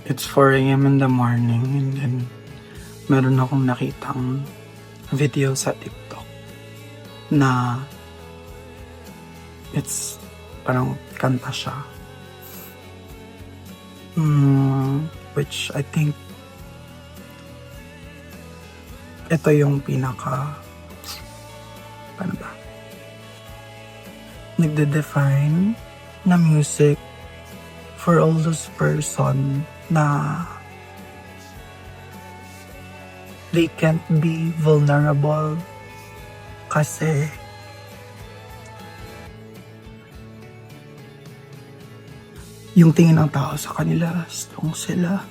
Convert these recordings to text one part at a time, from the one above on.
It's 4 AM in the morning and then meron akong nakitang video sa TikTok na it's parang kanta siya. Which I think ito yung paano ba? Nagde-define na music for all those person na they can't be vulnerable kasi yung tingin ng tao sa kanila, strong sila.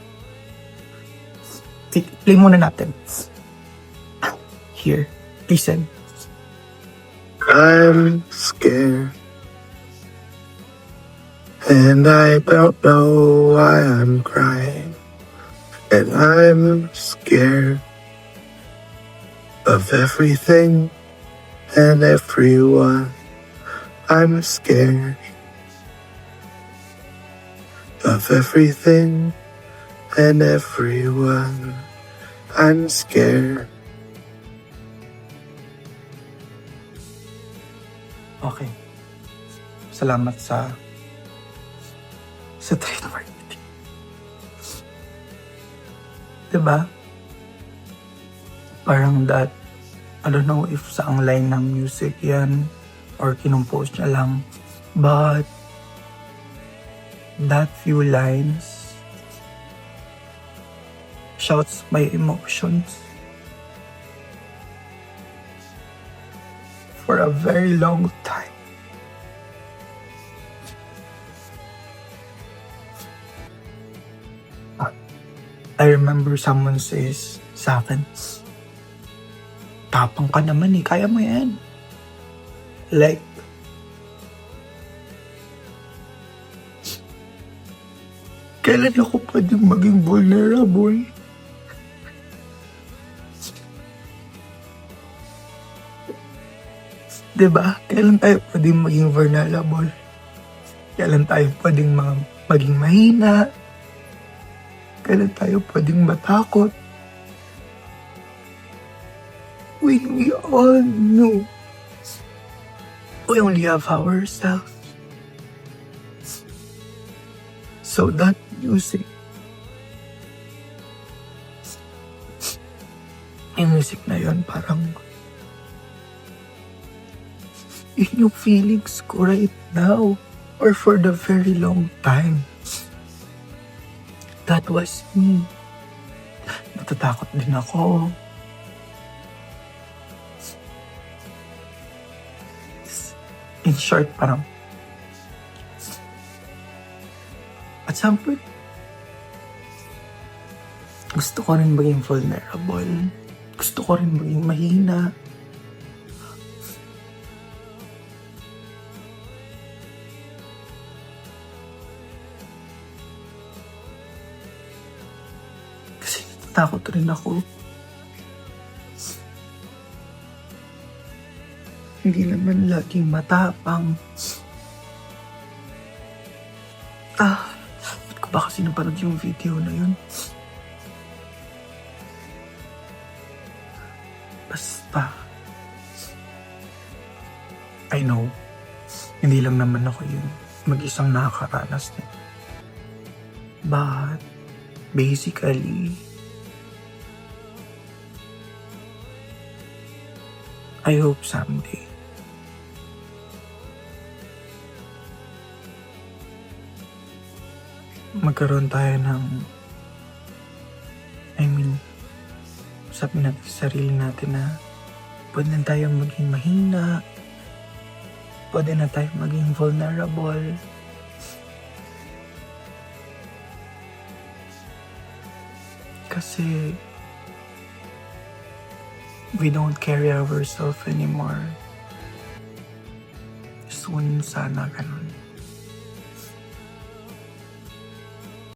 Play muna natin. Here, listen. I'm scared, and I don't know why I'm crying, and I'm scared of everything and everyone. I'm scared of everything and everyone. I'm scared. Okay. Salamat sa trademark. Diba? Parang that, I don't know if saang line ng music yan or kinumpose niya lang. But that few lines shouts my emotions for a very long time. I remember someone says sa akin, tapang ka naman eh, kaya mo yan. Like, kailan ako pwedeng maging vulnerable? Diba? Kailan tayo pwedeng maging vulnerable? Kailan tayo pwedeng maging mahina? Kailan tayo pwedeng matakot? When we all know we only have ourselves. So that music, yung music na yun parang yun yung feelings ko right now or for the very long time. That was me. Natatakot din ako. In short, parang at some point, gusto ko rin maging vulnerable. Gusto ko rin maging mahina. Kasi natatakot rin ako. Hindi naman laging matapang. Ba't ko ba kasi napanood yung video na yun? Basta, I know, hindi lang naman ako yun. Mag-isang nakakaranas na. But, basically, I hope someday magkaroon tayo ng, sabi natin sa sarili natin na pwede na tayong maging mahina, pwede na tayong maging vulnerable. Kasi we don't carry ourselves anymore. Soon sana ganun.